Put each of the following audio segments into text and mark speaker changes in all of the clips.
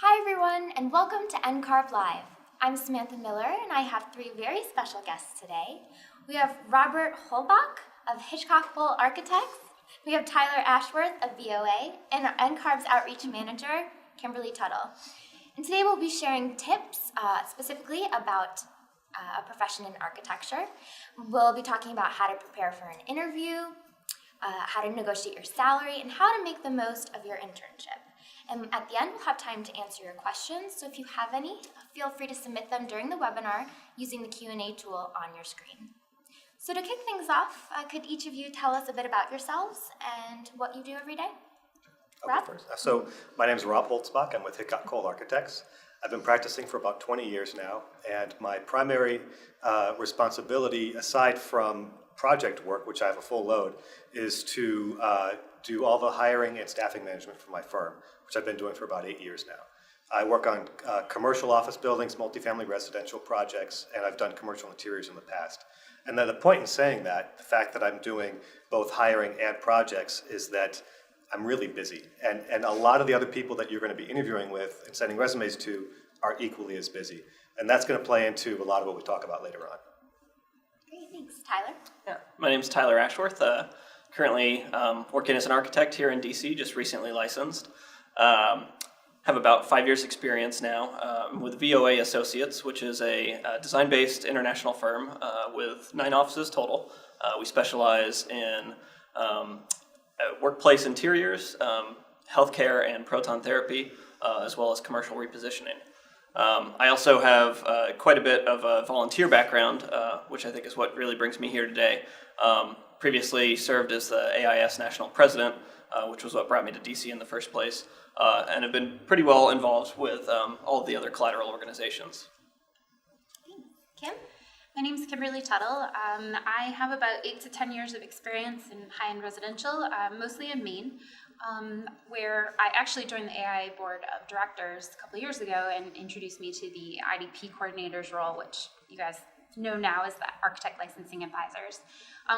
Speaker 1: Hi everyone, and welcome to NCARB Live. I'm Samantha Miller, and I have three very special guests today. We have Robert Holbach of Hitchcock Bull Architects. We have Tyler Ashworth of VOA, and our NCARB's Outreach Manager, Kimberly Tuttle. And today we'll be sharing tips specifically about a profession in architecture. We'll be talking about how to prepare for an interview, how to negotiate your salary, and how to make the most of your internship. And at the end, we'll have time to answer your questions. So if you have any, feel free to submit them during the webinar using the Q&A tool on your screen. So to kick things off, could each of you tell us a bit about yourselves and what you do every day? Rob?
Speaker 2: First. So my name is Rob Holtzbach. I'm with Hitchcock Cole Architects. I've been practicing for about 20 years now, and my primary responsibility, aside from project work, which I have a full load, is to do all the hiring and staffing management for my firm, which I've been doing for about 8 years now. I work on commercial office buildings, multifamily residential projects, and I've done commercial interiors in the past. And then the point in saying that, the fact that I'm doing both hiring and projects, is that I'm really busy. And a lot of the other people that you're going to be interviewing with and sending resumes to are equally as busy. And that's going to play into a lot of what we talk about later on.
Speaker 1: Great, thanks. Tyler?
Speaker 3: Yeah, my name's Tyler Ashworth. Currently working as an architect here in DC, just recently licensed. Have about 5 years experience now with VOA Associates, which is a design-based international firm with 9 offices total. We specialize in workplace interiors, healthcare and proton therapy, as well as commercial repositioning. I also have quite a bit of a volunteer background, which I think is what really brings me here today. Previously served as the AIS National President, which was what brought me to DC in the first place, and have been pretty well involved with all of the other collateral organizations.
Speaker 1: Kim?
Speaker 4: My name is Kimberly Tuttle. I have about 8 to 10 years of experience in high-end residential, mostly in Maine, where I actually joined the AIA Board of Directors a couple of years ago and introduced me to the IDP coordinator's role, which you guys know now as the Architect Licensing Advisors,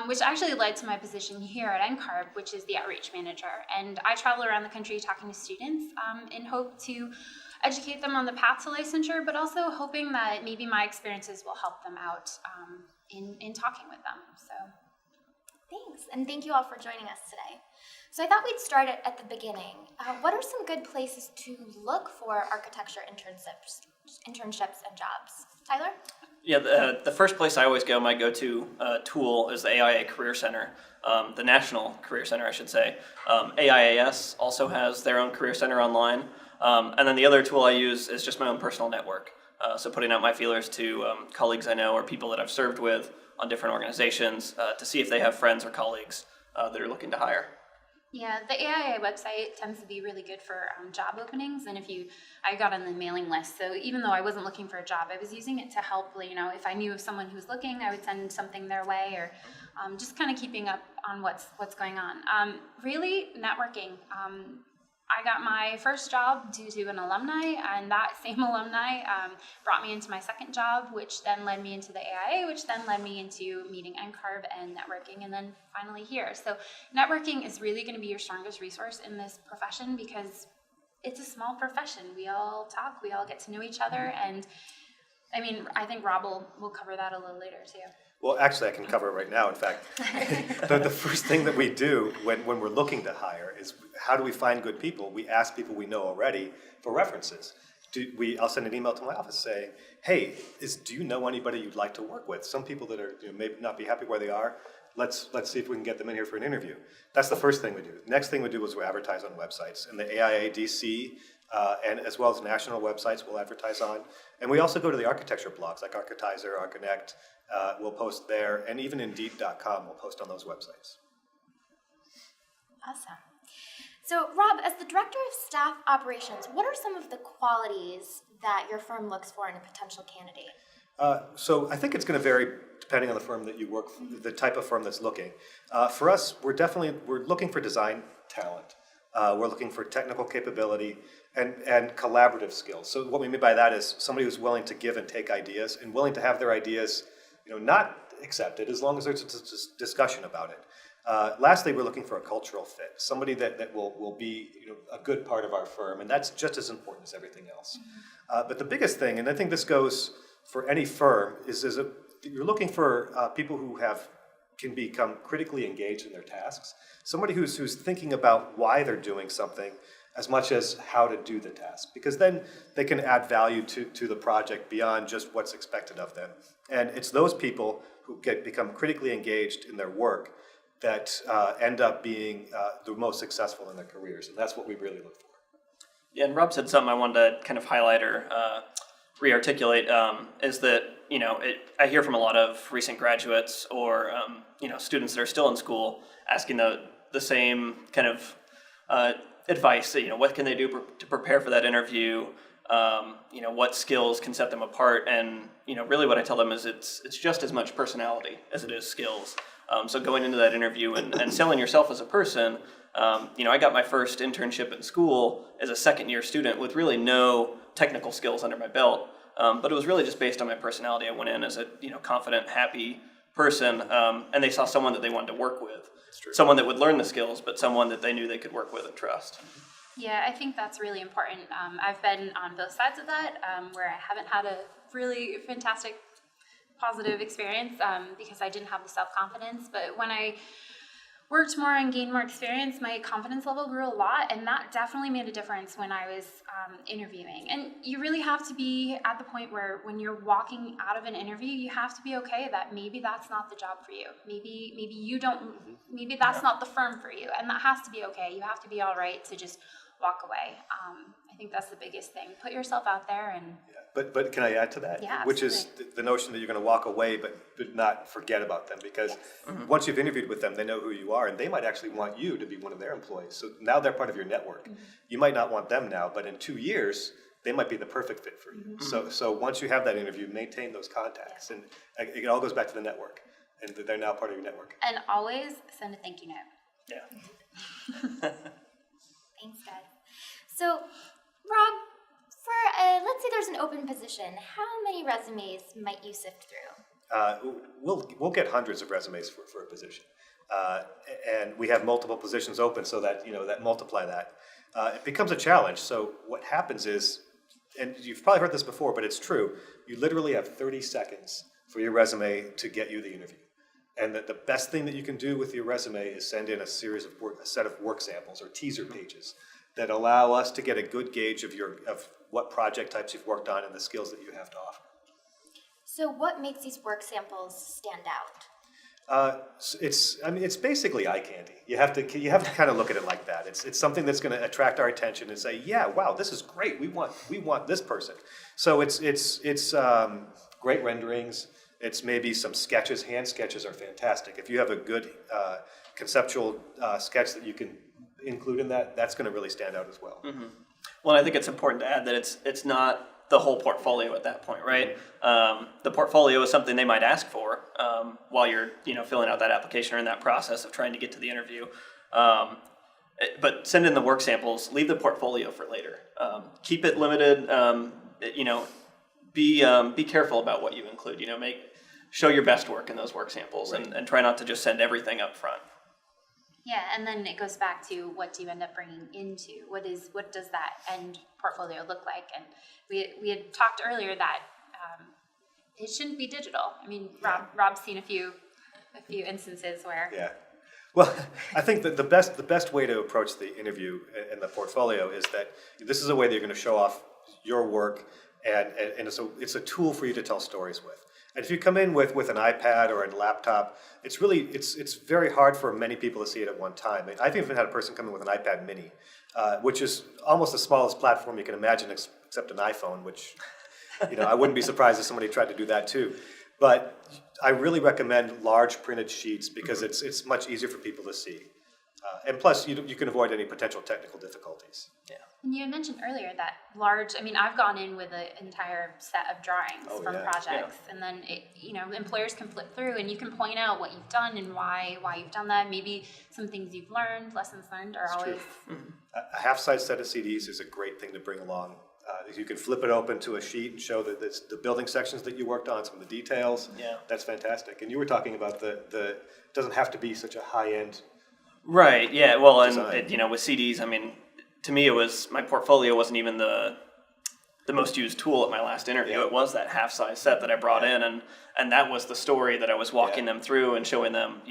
Speaker 4: which actually led to my position here at NCARB, which is the Outreach Manager. And I travel around the country talking to students in hope to educate them on the path to licensure, but also hoping that maybe my experiences will help them out in talking with them. So,
Speaker 1: Thanks, and thank you all for joining us today. So I thought we'd start at the beginning. What are some good places to look for architecture internships and jobs? Tyler?
Speaker 3: Yeah, the first place I always go, my go-to tool is the AIA Career Center, the National Career Center, I should say. AIAS also has their own career center online. And then the other tool I use is just my own personal network. So putting out my feelers to colleagues I know or people that I've served with on different organizations to see if they have friends or colleagues that are looking to hire.
Speaker 4: yeah, the AIA website tends to be really good for job openings, and I got on the mailing list, so even though I wasn't looking for a job, I was using it to help, if I knew of someone who was looking, I would send something their way, or just kind of keeping up on what's going on. Really, networking. I got my first job due to an alumni, and that same alumni brought me into my second job, which then led me into the AIA, which then led me into meeting NCARB and networking, and then finally here. So networking is really going to be your strongest resource in this profession because it's a small profession. We all talk, we all get to know each other, and I think Rob will cover that a little later too.
Speaker 2: Well, actually, I can cover it right now. In fact, the first thing that we do when we're looking to hire is how do we find good people? We ask people we know already for references. I'll send an email to my office saying, hey, do you know anybody you'd like to work with? Some people that are maybe not be happy where they are, let's see if we can get them in here for an interview. That's the first thing we do. Next thing we do is we advertise on websites. And the AIA DC, and as well as national websites we'll advertise on. And we also go to the architecture blogs like Architizer, Arconnect. We'll post there, and even Indeed.com we'll post on those websites.
Speaker 1: Awesome. So, Rob, as the Director of Staff Operations, what are some of the qualities that your firm looks for in a potential candidate?
Speaker 2: So I think it's going to vary depending on the firm that you work for, the type of firm that's looking. For us, we're looking for design talent. We're looking for technical capability and collaborative skills. So what we mean by that is somebody who's willing to give and take ideas and willing to have their ideas, not accepted as long as there's a discussion about it. Lastly, we're looking for a cultural fit, somebody that will be a good part of our firm, and that's just as important as everything else. But the biggest thing, and I think this goes for any firm, is you're looking for people who can become critically engaged in their tasks, somebody who's thinking about why they're doing something as much as how to do the task, because then they can add value to the project beyond just what's expected of them. And it's those people who become critically engaged in their work that end up being the most successful in their careers, and that's what we really look for.
Speaker 3: Yeah, and Rob said something I wanted to kind of highlight or re-articulate, is that, I hear from a lot of recent graduates or, students that are still in school asking the same kind of advice, that, what can they do to prepare for that interview, what skills can set them apart, and, really what I tell them is it's just as much personality as it is skills. So going into that interview and selling yourself as a person, I got my first internship in school as a second-year student with really no technical skills under my belt, but it was really just based on my personality. I went in as a confident, happy person, and they saw someone that they wanted to work with, someone that would learn the skills, but someone that they knew they could work with and trust.
Speaker 4: Yeah, I think that's really important. I've been on both sides of that, where I haven't had a really fantastic positive experience because I didn't have the self-confidence, but when I worked more and gained more experience, my confidence level grew a lot, and that definitely made a difference when I was interviewing. And you really have to be at the point where when you're walking out of an interview, you have to be okay that maybe that's not the job for you. Maybe you don't, maybe that's not the firm for you, and that has to be okay. You have to be all right to just walk away. I think that's the biggest thing. Put yourself out there and...
Speaker 2: But can I add to that?
Speaker 4: Yeah,
Speaker 2: Which is the notion that you're going to walk away but not forget about them, because once you've interviewed with them, they know who you are, and they might actually want you to be one of their employees. So now they're part of your network. You might not want them now, but in 2 years, they might be the perfect fit for you. So once you have that interview, maintain those contacts, and it all goes back to the network, and they're now part of your network.
Speaker 4: And always send a thank you note.
Speaker 3: Yeah.
Speaker 1: Thanks, guys. So, Rob, let's say there's an open position. How many resumes might you sift through?
Speaker 2: We'll get hundreds of resumes for a position, and we have multiple positions open, so that that multiply that. It becomes a challenge. So what happens is, and you've probably heard this before, but it's true. You literally have 30 seconds for your resume to get you the interview, and that the best thing that you can do with your resume is send in a set of work samples or teaser pages that allow us to get a good gauge of what project types you've worked on and the skills that you have to offer.
Speaker 1: So what makes these work samples stand out?
Speaker 2: It's basically eye candy. You have to kind of look at it like that. It's something that's going to attract our attention and say, yeah, wow, this is great. We want this person. So it's great renderings. It's maybe some sketches. Hand sketches are fantastic. If you have a good conceptual sketch that you can include in that, that's going to really stand out as well.
Speaker 3: Mm-hmm. Well, I think it's important to add that it's not the whole portfolio at that point, right? The portfolio is something they might ask for while you're filling out that application or in that process of trying to get to the interview. But send in the work samples. Leave the portfolio for later. Keep it limited. Be careful about what you include. Show your best work in those work samples, right, and try not to just send everything up front.
Speaker 4: Yeah, and then it goes back to what do you end up bringing into? What does that end portfolio look like? And we had talked earlier that it shouldn't be digital. I mean, Rob's seen a few instances where.
Speaker 2: Yeah. Well, I think that the best way to approach the interview and the portfolio is that this is a way that you're going to show off your work, and it's a tool for you to tell stories with. And if you come in with an iPad or a laptop, it's very hard for many people to see it at one time. I've even had a person come in with an iPad mini, which is almost the smallest platform you can imagine except an iPhone, which I wouldn't be surprised if somebody tried to do that too. But I really recommend large printed sheets because it's much easier for people to see. And plus, you can avoid any potential technical difficulties.
Speaker 3: Yeah.
Speaker 4: And you had mentioned earlier that I've gone in with an entire set of drawings from projects, and then employers can flip through and you can point out what you've done and why you've done that. Maybe some things you've learned, lessons learned are always.
Speaker 2: A half-size set of CDs is a great thing to bring along You can flip it open to a sheet and show that it's the building sections that you worked on, some of the details.
Speaker 3: Yeah.
Speaker 2: That's fantastic. And you were talking about it doesn't have to be such a high-end.
Speaker 3: Right. Yeah. Well, and
Speaker 2: Design.
Speaker 3: with CDs, I mean, to me, it was my portfolio wasn't even the most used tool at my last interview.
Speaker 2: Yeah.
Speaker 3: It was that half-size set that I brought in, and that was the story that I was walking
Speaker 2: Yeah.
Speaker 3: them through and showing them,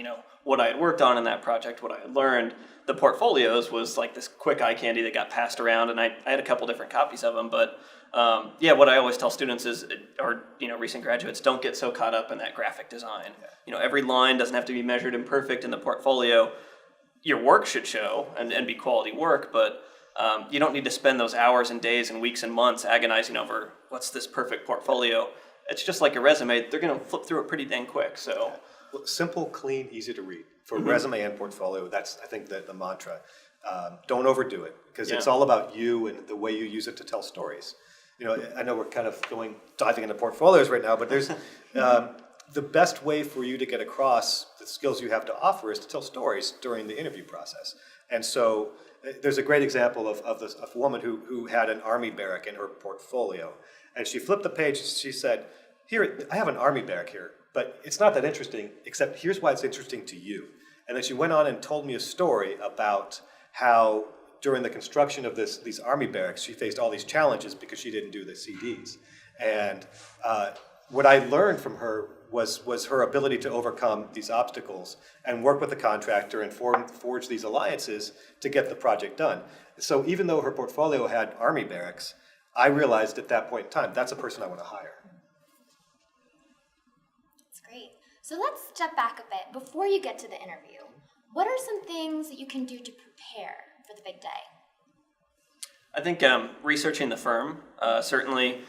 Speaker 3: what I had worked on in that project, what I had learned. The portfolios was like this quick eye candy that got passed around, and I had a couple different copies of them. But what I always tell students is, or recent graduates, don't get so caught up in that graphic design. Every line doesn't have to be measured and perfect in the portfolio. Your work should show and be quality work, but you don't need to spend those hours and days and weeks and months agonizing over what's this perfect portfolio. It's just like a resume. They're going to flip through it pretty dang quick. So.
Speaker 2: Well, simple, clean, easy to read. For resume and portfolio, that's, I think, the mantra. Don't overdo it, because it's all about you and the way you use it to tell stories. I know we're kind of diving into portfolios right now, but there's the best way for you to get across the skills you have to offer is to tell stories during the interview process. And so there's a great example of a woman who had an army barrack in her portfolio. And she flipped the page and she said, "Here, I have an army barrack here, but it's not that interesting, except here's why it's interesting to you." And then she went on and told me a story about how during the construction of these army barracks, she faced all these challenges because she didn't do the CDs. And what I learned from her was her ability to overcome these obstacles and work with the contractor and forge these alliances to get the project done. So even though her portfolio had army barracks, I realized at that point in time, that's a person I want to hire.
Speaker 1: That's great. So let's step back a bit. Before you get to the interview, what are some things that you can do to prepare for the big day?
Speaker 3: I think researching the firm, certainly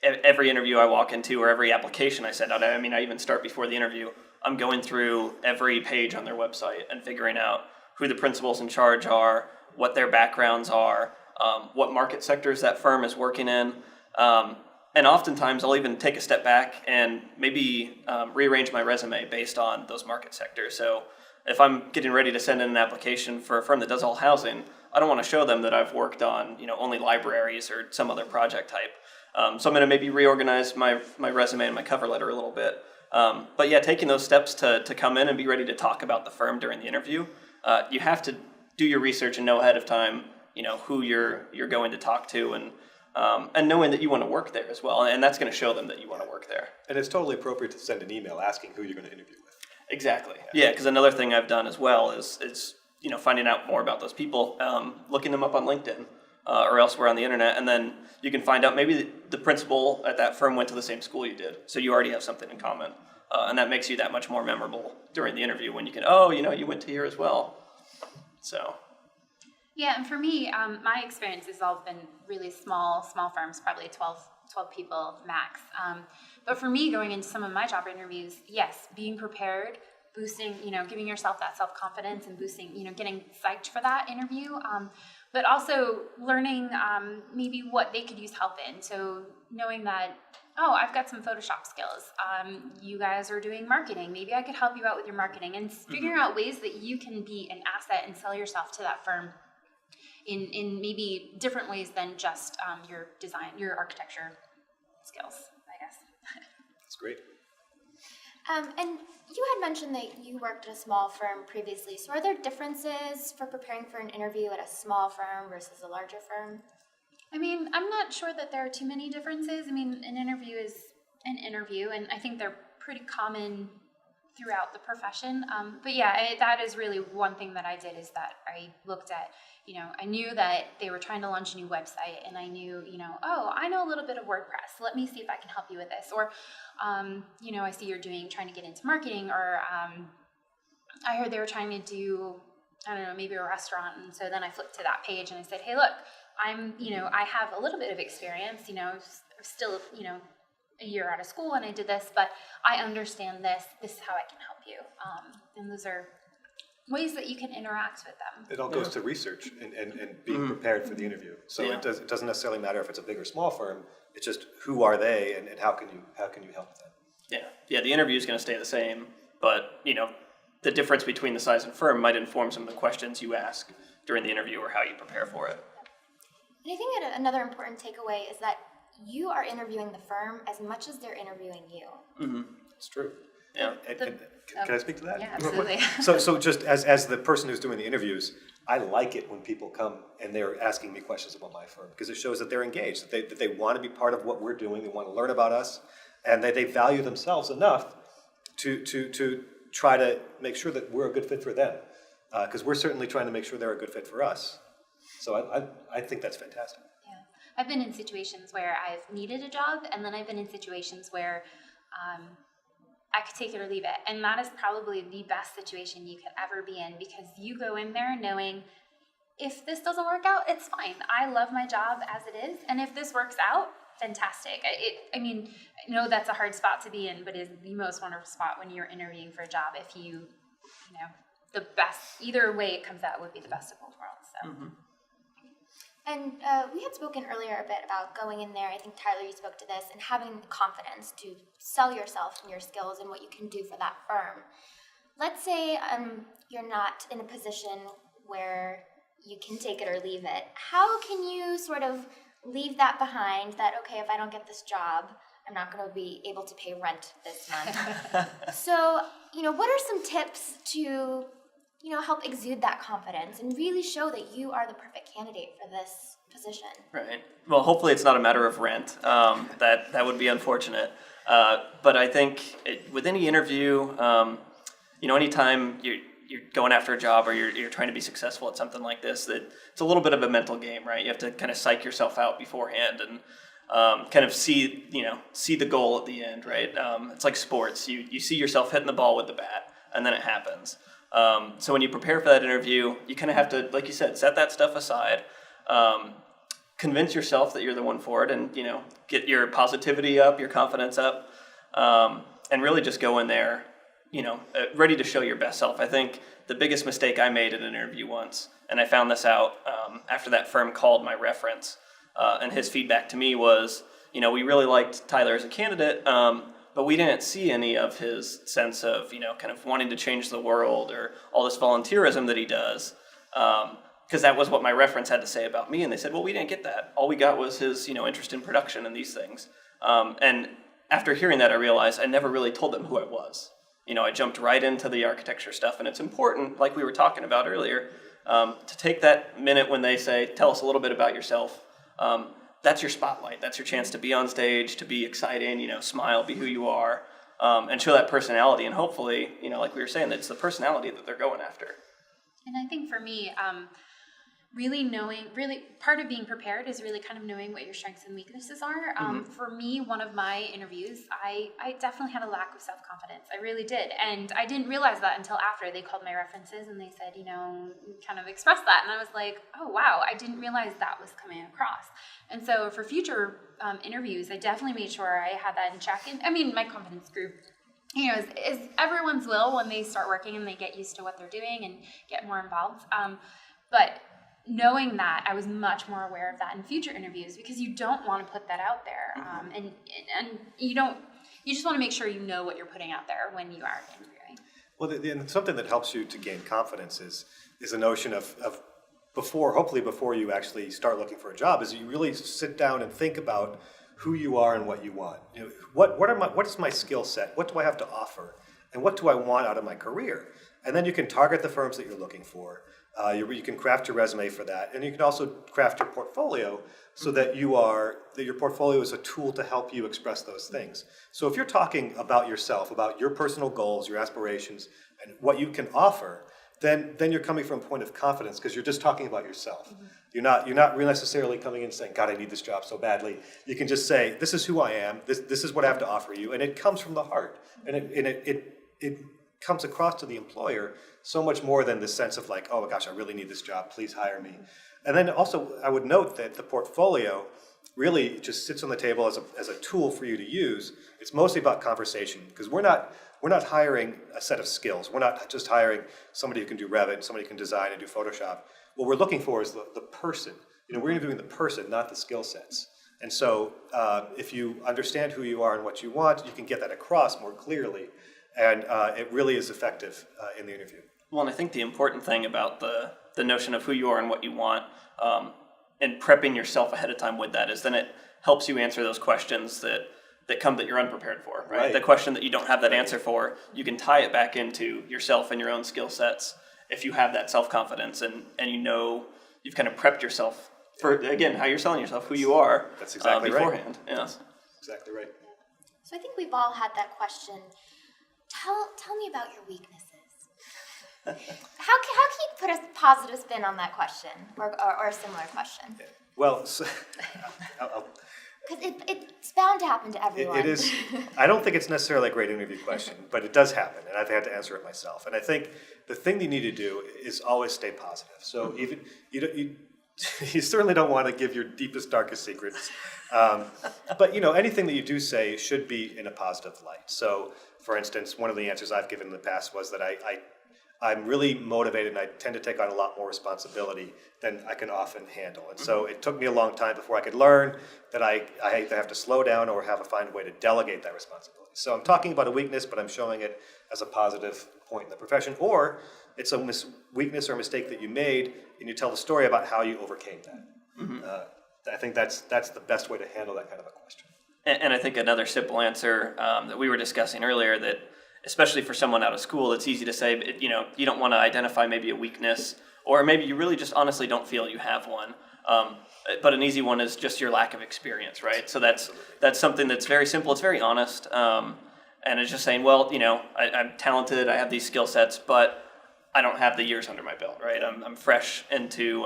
Speaker 3: every interview I walk into or every application I send out, I even start before the interview, I'm going through every page on their website and figuring out who the principals in charge are, what their backgrounds are, what market sectors that firm is working in. And oftentimes I'll even take a step back and maybe rearrange my resume based on those market sectors. So if I'm getting ready to send in an application for a firm that does all housing, I don't want to show them that I've worked on only libraries or some other project type. So I'm going to maybe reorganize my resume and my cover letter a little bit. But yeah, taking those steps to come in and be ready to talk about the firm during the interview, you have to do your research and know ahead of time who you're going to talk to, and knowing that you want to work there as well, and that's going to show them that you want to work there.
Speaker 2: And it's totally appropriate to send an email asking who you're going to interview with.
Speaker 3: Exactly. Yeah, because another thing I've done as well is finding out more about those people, looking them up on LinkedIn or elsewhere on the internet, and then you can find out maybe the principal at that firm went to the same school you did, so you already have something in common, and that makes you that much more memorable during the interview when you can, you went to here as well. So.
Speaker 4: Yeah, and for me, my experience has all been really small firms, probably 12 people max. But for me, going into some of my job interviews, yes, being prepared, boosting, giving yourself that self-confidence and boosting, getting psyched for that interview, but also learning maybe what they could use help in. So knowing that, I've got some Photoshop skills. You guys are doing marketing. Maybe I could help you out with your marketing, and figuring out ways that you can be an asset and sell yourself to that firm in maybe different ways than just your design, your architecture skills, I guess.
Speaker 2: That's great.
Speaker 1: And you had mentioned that you worked at a small firm previously. So are there differences for preparing for an interview at a small firm versus a larger firm?
Speaker 4: I'm not sure that there are too many differences. An interview is an interview, and I think they're pretty common throughout the profession. But yeah, that is really one thing that I did, is that I looked at, I knew that they were trying to launch a new website, and I knew, I know a little bit of WordPress. Let me see if I can help you with this. Or, I see you're trying to get into marketing, or I heard they were trying to do, maybe a restaurant. And so then I flipped to that page and I said, hey, look, I have a little bit of experience, still, a year out of school, and I did this, but I understand this is how I can help you. And those are ways that you can interact with them.
Speaker 2: It all goes to research and being prepared for the interview. So it doesn't necessarily matter if it's a big or small firm. It's just who are they and how can you help them.
Speaker 3: Yeah. The interview is going to stay the same, but the difference between the size and firm might inform some of the questions you ask during the interview or how you prepare for it.
Speaker 1: And I think another important takeaway is that you are interviewing the firm as much as they're interviewing you.
Speaker 2: It's true.
Speaker 3: Yeah.
Speaker 2: Can I speak to that?
Speaker 4: Yeah, absolutely.
Speaker 2: So just as the person who's doing the interviews, I like it when people come and they're asking me questions about my firm, because it shows that they're engaged, that they want to be part of what we're doing, they want to learn about us, and that they value themselves enough to try to make sure that we're a good fit for them, because we're certainly trying to make sure they're a good fit for us. So I think that's fantastic.
Speaker 4: Yeah. I've been in situations where I've needed a job, and then I've been in situations where I could take it or leave it. And that is probably the best situation you could ever be in, because you go in there knowing if this doesn't work out, it's fine. I love my job as it is. And if this works out, fantastic. I mean, I know that's a hard spot to be in, but it's the most wonderful spot when you're interviewing for a job. If you know, the best, either way it comes out would be the best of both worlds. So.
Speaker 3: Mm-hmm.
Speaker 1: And we had spoken earlier a bit about going in there, I think Tyler, you spoke to this, and having the confidence to sell yourself and your skills and what you can do for that firm. Let's say you're not in a position where you can take it or leave it. How can you sort of leave that behind, that, okay, if I don't get this job, I'm not going to be able to pay rent this month. So, what are some tips to help exude that confidence and really show that you are the perfect candidate for this position? Right.
Speaker 3: Well, hopefully it's not a matter of rent. That would be unfortunate. But I think with any interview, anytime you're going after a job or you're trying to be successful at something like this, that it's a little bit of a mental game, right? You have to kind of psych yourself out beforehand and kind of see the goal at the end, right? It's like sports. You see yourself hitting the ball with the bat, and then it happens. So when you prepare for that interview, you kind of have to, like you said, set that stuff aside, convince yourself that you're the one for it, and get your positivity up, your confidence up, and really just go in there, ready to show your best self. I think the biggest mistake I made in an interview once, and I found this out after that firm called my reference, and his feedback to me was, we really liked Tyler as a candidate, but we didn't see any of his sense of, kind of wanting to change the world or all this volunteerism that he does. Because that was what my reference had to say about me. And they said, well, we didn't get that. All we got was his, interest in production and these things. And after hearing that, I realized I never really told them who I was. I jumped right into the architecture stuff. And it's important, like we were talking about earlier, to take that minute when they say, tell us a little bit about yourself. That's your spotlight. That's your chance to be on stage, to be exciting, smile, be who you are, and show that personality. And hopefully, like we were saying, it's the personality that they're going after.
Speaker 4: And I think for me, part of being prepared is really kind of knowing what your strengths and weaknesses are. For me, one of my interviews, I definitely had a lack of self-confidence. I really did. And I didn't realize that until after they called my references and they said, kind of expressed that. And I was like, oh, wow, I didn't realize that was coming across. And so for future interviews, I definitely made sure I had that in check. And I mean, my confidence grew, as everyone's will when they start working and they get used to what they're doing and get more involved. But knowing that, I was much more aware of that in future interviews, because you don't want to put that out there, and you just want to make sure you know what you're putting out there when you are interviewing.
Speaker 2: Well, something that helps you to gain confidence is the notion of hopefully before you actually start looking for a job, is you really sit down and think about who you are and what you want. What is my skill set? What do I have to offer? And what do I want out of my career? And then you can target the firms that you're looking for. You can craft your resume for that, and you can also craft your portfolio so that your portfolio is a tool to help you express those things. So if you're talking about yourself, about your personal goals, your aspirations, and what you can offer, then you're coming from a point of confidence, because you're just talking about yourself. You're not really necessarily coming in saying, God, I need this job so badly. You can just say, this is who I am, this is what I have to offer you, and it comes from the heart, and it comes across to the employer so much more than the sense of like, oh my gosh, I really need this job, please hire me. And then also, I would note that the portfolio really just sits on the table as a tool for you to use. It's mostly about conversation, because we're not hiring a set of skills. We're not just hiring somebody who can do Revit, somebody who can design and do Photoshop. What we're looking for is the person. We're interviewing the person, not the skill sets. And so if you understand who you are and what you want, you can get that across more clearly. And it really is effective in the interview.
Speaker 3: Well, and I think the important thing about the notion of who you are and what you want, prepping yourself ahead of time with that is then it helps you answer those questions that come that you're unprepared for, right?
Speaker 2: Right.
Speaker 3: The question that you don't have that answer for, you can tie it back into yourself and your own skill sets if you have that self-confidence and you know you've kind of prepped yourself for, again, how you're selling yourself, who you are
Speaker 2: That's exactly right.
Speaker 3: beforehand. Yeah.
Speaker 2: Exactly right.
Speaker 1: So I think we've all had that question. Tell me about your weaknesses. How can you put a positive spin on that question or a similar question?
Speaker 2: Well, so, I'll-
Speaker 1: Because it's bound to happen to everyone.
Speaker 2: it is. I don't think it's necessarily a great interview question, but it does happen, and I've had to answer it myself. And I think the thing you need to do is always stay positive. So even you certainly don't want to give your deepest, darkest secrets, but anything that you do say should be in a positive light. So, for instance, one of the answers I've given in the past was that I'm really motivated and I tend to take on a lot more responsibility than I can often handle. And so it took me a long time before I could learn that I either have to slow down or find a way to delegate that responsibility. So I'm talking about a weakness, but I'm showing it as a positive point in the profession. Or it's a weakness or mistake that you made and you tell the story about how you overcame that. I think that's the best way to handle that kind of a question.
Speaker 3: And I think another simple answer that we were discussing earlier that especially for someone out of school, it's easy to say, you don't want to identify maybe a weakness, or maybe you really just honestly don't feel you have one. But an easy one is just your lack of experience, right? So that's something that's very simple. It's very honest, and it's just saying, well, I'm talented, I have these skill sets, but I don't have the years under my belt, right? I'm fresh into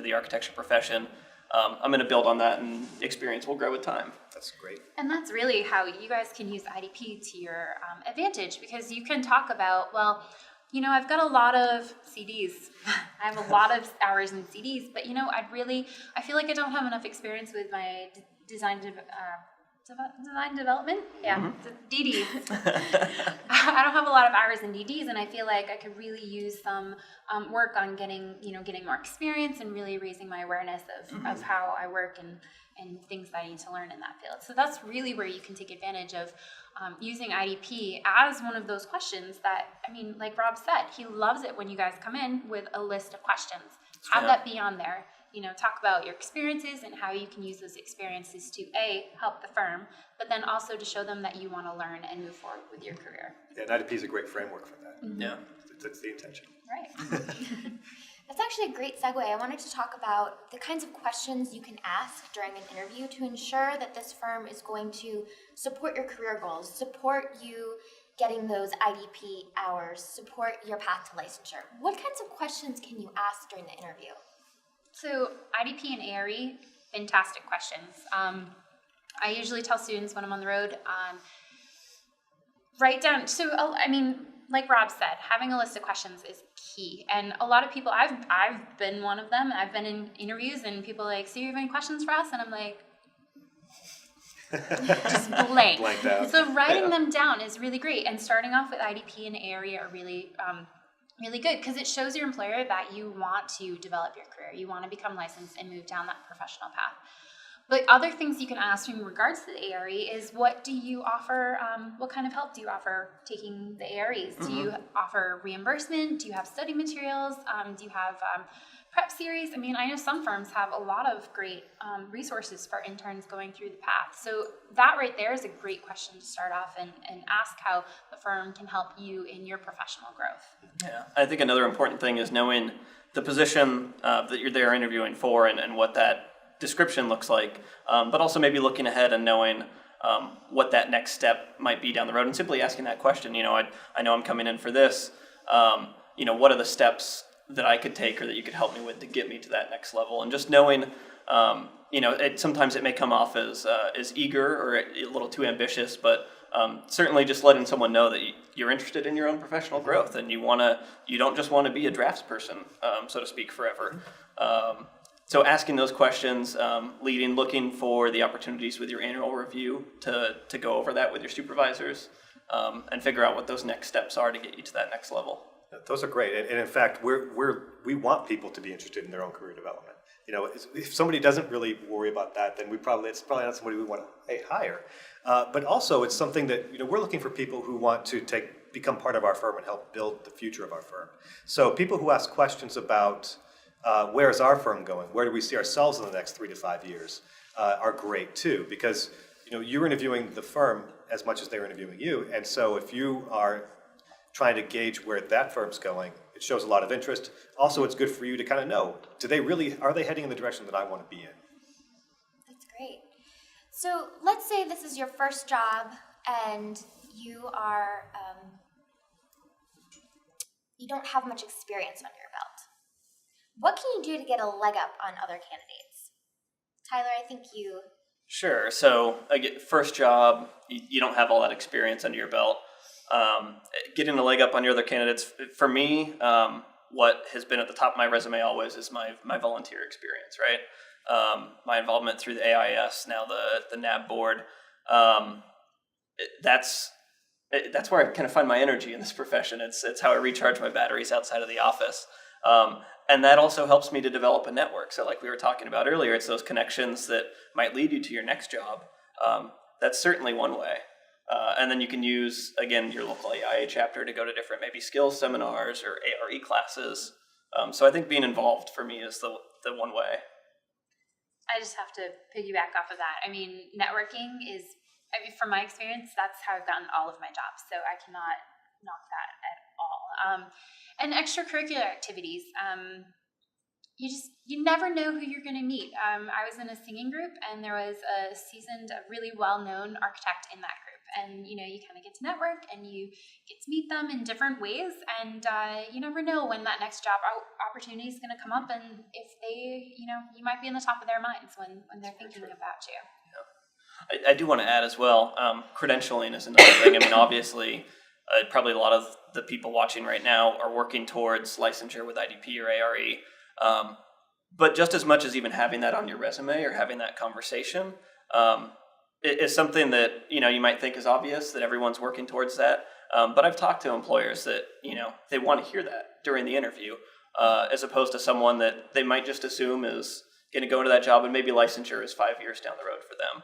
Speaker 3: the architecture profession. I'm going to build on that, and experience will grow with time.
Speaker 2: That's great.
Speaker 4: And that's really how you guys can use IDP to your advantage, because you can talk about, well, I've got a lot of CDs. I have a lot of hours in CDs, but I feel like I don't have enough experience with my design development. Yeah, DDs. I don't have a lot of hours in DDs, and I feel like I could really use some work on getting more experience and really raising my awareness of how I work and things that I need to learn in that field. So that's really where you can take advantage of using IDP as one of those questions that, like Rob said, he loves it when you guys come in with a list of questions. Have that be on there. Talk about your experiences and how you can use those experiences to help the firm, but then also to show them that you want to learn and move forward with your career.
Speaker 2: Yeah, and IDP is a great framework for that.
Speaker 3: Yeah.
Speaker 2: That's the intention.
Speaker 1: Right. That's actually a great segue. I wanted to talk about the kinds of questions you can ask during an interview to ensure that this firm is going to support your career goals, support you getting those IDP hours, support your path to licensure. What kinds of questions can you ask during the interview?
Speaker 4: So IDP and ARE, fantastic questions. I usually tell students when I'm on the road, write down, like Rob said, having a list of questions is key. And a lot of people, I've been one of them. I've been in interviews and people are like, so you have any questions for us? And I'm like, just blank.
Speaker 2: Blanked out.
Speaker 4: So writing them down is really great. And starting off with IDP and ARE are really good, because it shows your employer that you want to develop your career. You want to become licensed and move down that professional path. But other things you can ask in regards to the ARE is, what do you offer? What kind of help do you offer taking the AREs? Do you offer reimbursement? Do you have study materials? Do you have prep series? I know some firms have a lot of great resources for interns going through the path. So that right there is a great question to start off and ask how the firm can help you in your professional growth.
Speaker 3: Yeah, I think another important thing is knowing the position that you're there interviewing for and what that description looks like, but also maybe looking ahead and knowing what that next step might be down the road, and simply asking that question. I know I'm coming in for this. What are the steps that I could take or that you could help me with to get me to that next level? And just knowing, sometimes it may come off as eager or a little too ambitious, but certainly just letting someone know that you're interested in your own professional growth and you don't just want to be a draftsperson, so to speak, forever. So asking those questions, looking for the opportunities with your annual review to go over that with your supervisors, and figure out what those next steps are to get you to that next level.
Speaker 2: Those are great, and in fact, we want people to be interested in their own career development. If somebody doesn't really worry about that, then it's probably not somebody we want to hire. But also, it's something that we're looking for people who want to become part of our firm and help build the future of our firm. So people who ask questions about where is our firm going? Where do we see ourselves in the next 3 to 5 years? Are great too, because you're interviewing the firm as much as they're interviewing you, and so if you are trying to gauge where that firm's going, it shows a lot of interest. Also, it's good for you to kind of know, are they heading in the direction that I want to be in?
Speaker 1: That's great. So let's say this is your first job and you are, you don't have much experience under your belt. What can you do to get a leg up on other candidates? Tyler, I think you...
Speaker 3: Sure. So, again, first job, you don't have all that experience under your belt. Getting a leg up on your other candidates, for me, what has been at the top of my resume always is my volunteer experience, right? My involvement through the AIS, now the NAB board. That's where I kind of find my energy in this profession. It's how I recharge my batteries outside of the office. And that also helps me to develop a network. So like we were talking about earlier, it's those connections that might lead you to your next job. That's certainly one way. And then you can use, again, your local AIA chapter to go to different maybe skills seminars or ARE classes. So I think being involved for me is the one way.
Speaker 4: I just have to piggyback off of that. I mean, networking is, from my experience, that's how I've gotten all of my jobs. So I cannot knock that at all. And extracurricular activities. You never know who you're going to meet. I was in a singing group, and there was a seasoned, really well-known architect in that group. And, you kind of get to network, and you get to meet them in different ways. And you never know when that next job opportunity is going to come up, and if they, you might be in the top of their minds when they're thinking about you.
Speaker 3: I do want to add as well, credentialing is another thing. I mean, obviously, probably a lot of the people watching right now are working towards licensure with IDP or ARE. But just as much as even having that on your resume or having that conversation, it is something that, you might think is obvious that everyone's working towards that. But I've talked to employers that, they want to hear that during the interview, as opposed to someone that they might just assume is going to go into that job and maybe licensure is 5 years down the road for them.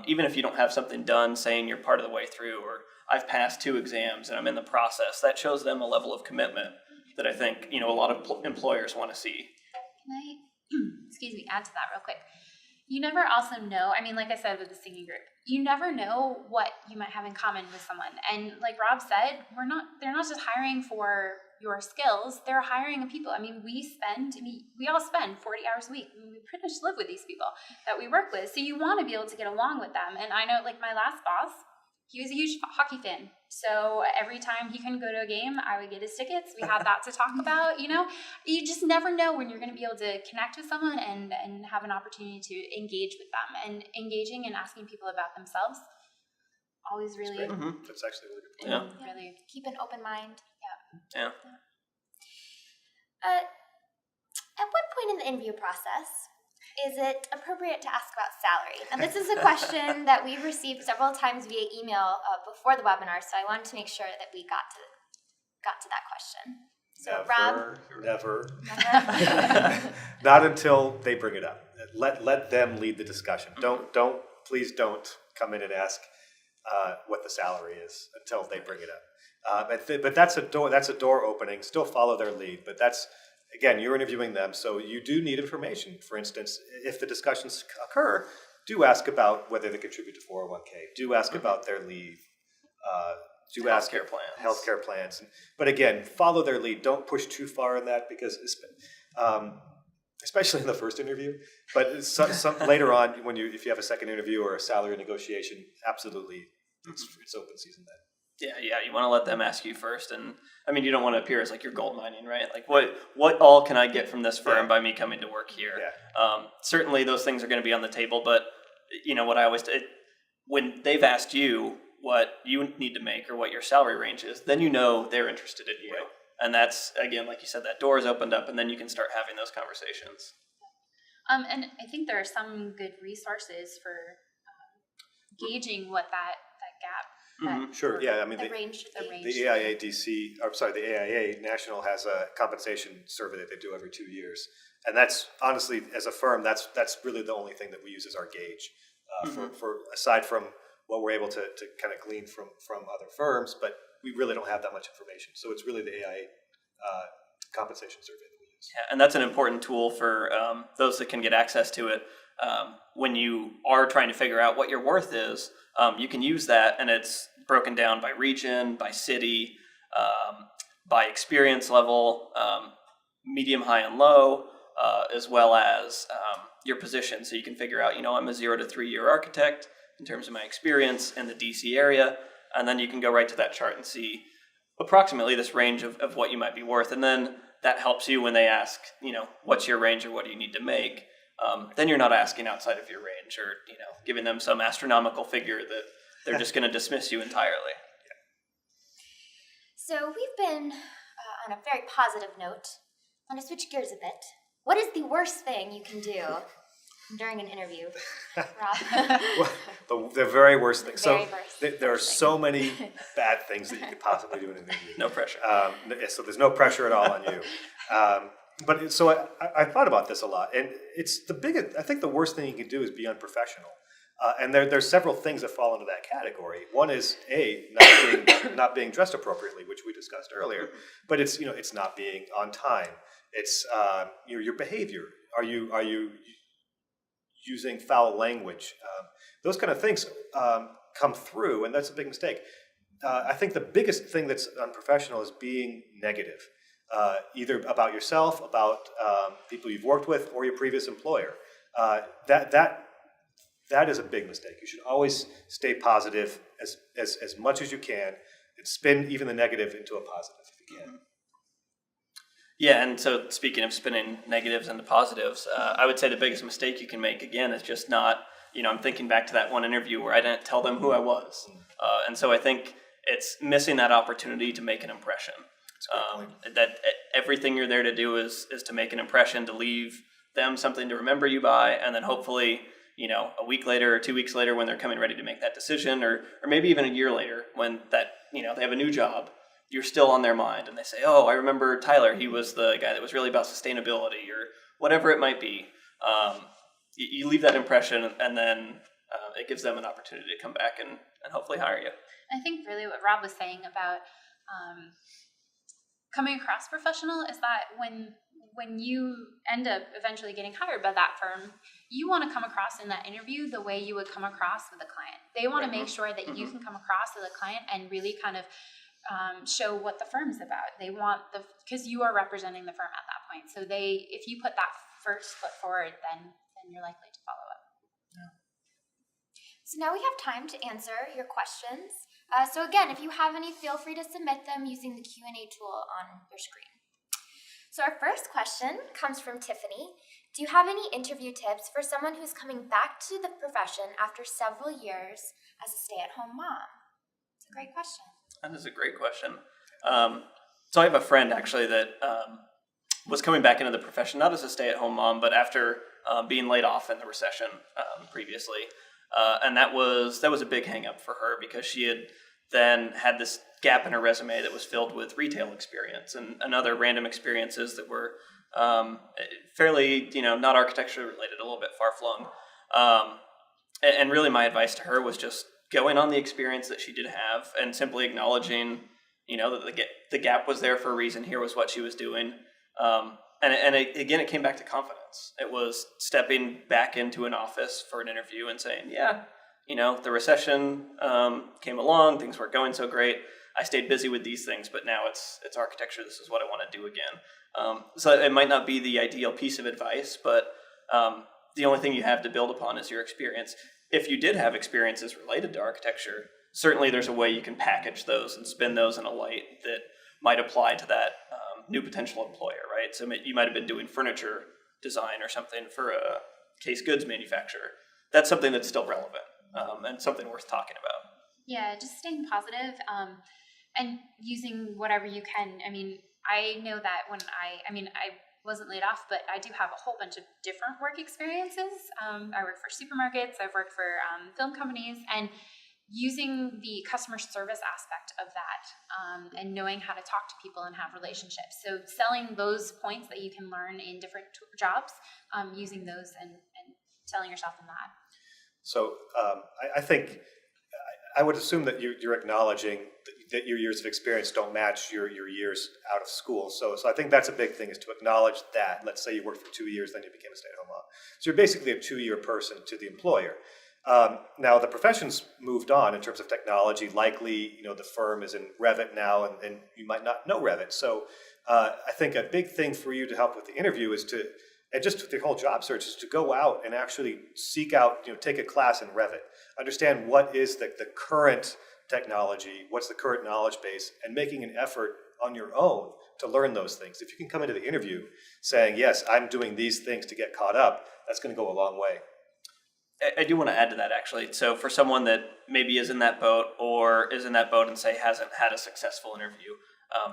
Speaker 3: Even if you don't have something done saying you're part of the way through, or I've passed 2 exams and I'm in the process, that shows them a level of commitment that I think, a lot of employers want to see.
Speaker 4: Can I, add to that real quick? You never also know, like I said with the singing group, you never know what you might have in common with someone. And like Rob said, they're not just hiring for your skills, they're hiring people. We all spend 40 hours a week. We pretty much live with these people that we work with. So you want to be able to get along with them. And I know, like my last boss, he was a huge hockey fan. So every time he couldn't go to a game, I would get his tickets. We had that to talk about, You just never know when you're going to be able to connect with someone and have an opportunity to engage with them. And engaging and asking people about themselves, always really...
Speaker 2: That's actually a really good point.
Speaker 3: Yeah.
Speaker 4: Really
Speaker 1: Keep an open mind.
Speaker 3: Yeah.
Speaker 1: At what point in the interview process is it appropriate to ask about salary? And this is a question that we've received several times via email before the webinar, so I wanted to make sure that we got to that question. So
Speaker 2: Never. Not until they bring it up. Let them lead the discussion. Please don't come in and ask what the salary is until they bring it up. But that's a door opening. Still follow their lead, but that's, again, you're interviewing them, so you do need information. For instance, if the discussions occur, do ask about whether they contribute to 401k. Do ask about their leave. Do ask healthcare plans. But again, follow their lead. Don't push too far in that, because especially in the first interview. But some later on, if you have a second interview or a salary negotiation, absolutely, it's open season then.
Speaker 3: Yeah, you want to let them ask you first, and you don't want to appear as like you're gold mining, right? Like what all can I get from this firm by me coming to work here? Yeah. Certainly those things are going to be on the table, but what I always when they've asked you what you need to make or what your salary range is, then they're interested in you, and that's, again, like you said, that door is opened up, and then you can start having those conversations.
Speaker 4: And I think there are some good resources for gauging what that gap.
Speaker 2: Sure. Yeah.
Speaker 1: The range.
Speaker 2: The AIA National has a compensation survey that they do every 2 years, and that's honestly, as a firm, that's really the only thing that we use as our gauge for aside from what we're able to kind of glean from other firms, but we really don't have that much information. So it's really the AIA compensation survey that we use.
Speaker 3: Yeah, and that's an important tool for those that can get access to it. When you are trying to figure out what your worth is, you can use that, and it's broken down by region, by city, by experience level, medium, high, and low, as well as your position. So you can figure out, I'm a 0 to 3 year architect in terms of my experience in the DC area, and then you can go right to that chart and see approximately this range of what you might be worth. And then that helps you when they ask, what's your range or what do you need to make? Then you're not asking outside of your range or, giving them some astronomical figure that they're just going to dismiss you entirely.
Speaker 1: So we've been on a very positive note. I want to switch gears a bit. What is the worst thing you can do during an interview, Rob?
Speaker 2: Well, the very worst thing.
Speaker 1: Very
Speaker 2: So
Speaker 1: worst
Speaker 2: there are
Speaker 1: thing.
Speaker 2: so many bad things that you could possibly do in an interview.
Speaker 3: No pressure.
Speaker 2: So there's no pressure at all on you. I thought about this a lot, and it's the biggest. I think the worst thing you can do is be unprofessional. And there's several things that fall into that category. One is not being dressed appropriately, which we discussed earlier. But it's not being on time. It's your behavior. Are you using foul language? Those kind of things come through, and that's a big mistake. I think the biggest thing that's unprofessional is being negative, either about yourself, about people you've worked with, or your previous employer. That is a big mistake. You should always stay positive as much as you can, and spin even the negative into a positive if you can.
Speaker 3: Yeah, and so speaking of spinning negatives into positives, I would say the biggest mistake you can make, again, is just not, I'm thinking back to that one interview where I didn't tell them who I was. And so I think it's missing that opportunity to make an impression. That everything you're there to do is to make an impression, to leave them something to remember you by, and then hopefully, a week later or 2 weeks later when they're coming ready to make that decision, or maybe even a year later when that, they have a new job, you're still on their mind and they say, oh, I remember Tyler, he was the guy that was really about sustainability or whatever it might be. You leave that impression, and then it gives them an opportunity to come back and hopefully hire you.
Speaker 4: I think really what Rob was saying about coming across professional is that when you end up eventually getting hired by that firm, you want to come across in that interview the way you would come across with a client. They want to make sure that you can come across with a client and really kind of show what the firm's about. They want because you are representing the firm at that point. So if you put that first foot forward, then you're likely to follow up.
Speaker 1: So now we have time to answer your questions. So again, if you have any, feel free to submit them using the Q&A tool on your screen. So our first question comes from Tiffany. Do you have any interview tips for someone who's coming back to the profession after several years as a stay-at-home mom? It's a great question.
Speaker 3: That is a great question. So I have a friend actually that was coming back into the profession, not as a stay-at-home mom, but after being laid off in the recession previously. And that was a big hang-up for her because she had then had this gap in her resume that was filled with retail experience and other random experiences that were fairly, not architecture related, a little bit far-flung. And really my advice to her was just going on the experience that she did have and simply acknowledging, that the gap was there for a reason. Here was what she was doing. Again, it came back to confidence. It was stepping back into an office for an interview and saying, yeah, the recession came along, things weren't going so great. I stayed busy with these things, but now it's architecture. This is what I want to do again. So it might not be the ideal piece of advice, but the only thing you have to build upon is your experience. If you did have experiences related to architecture, certainly there's a way you can package those and spin those in a light that might apply to that new potential employer, right? So you might have been doing furniture design or something for a case goods manufacturer. That's something that's still relevant and something worth talking about.
Speaker 4: Yeah, just staying positive and using whatever you can. I mean, I know that I wasn't laid off, but I do have a whole bunch of different work experiences. I work for supermarkets, I've worked for film companies, and using the customer service aspect of that and knowing how to talk to people and have relationships. So selling those points that you can learn in different jobs, using those and selling yourself in that.
Speaker 2: So I think I would assume that you're acknowledging that your years of experience don't match your years out of school. So I think that's a big thing, is to acknowledge that. Let's say you worked for 2 years, then you became a stay-at-home mom. So you're basically a 2-year person to the employer. Now the profession's moved on in terms of technology. Likely, the firm is in Revit now, and you might not know Revit. So I think a big thing for you to help with the interview is to, and just with the whole job search, is to go out and actually seek out, take a class in Revit. Understand what is the current technology, what's the current knowledge base, and making an effort on your own to learn those things. If you can come into the interview saying, yes, I'm doing these things to get caught up, that's going to go a long way.
Speaker 3: I do want to add to that, actually. So for someone that maybe is in that boat, or is in that boat and say hasn't had a successful interview,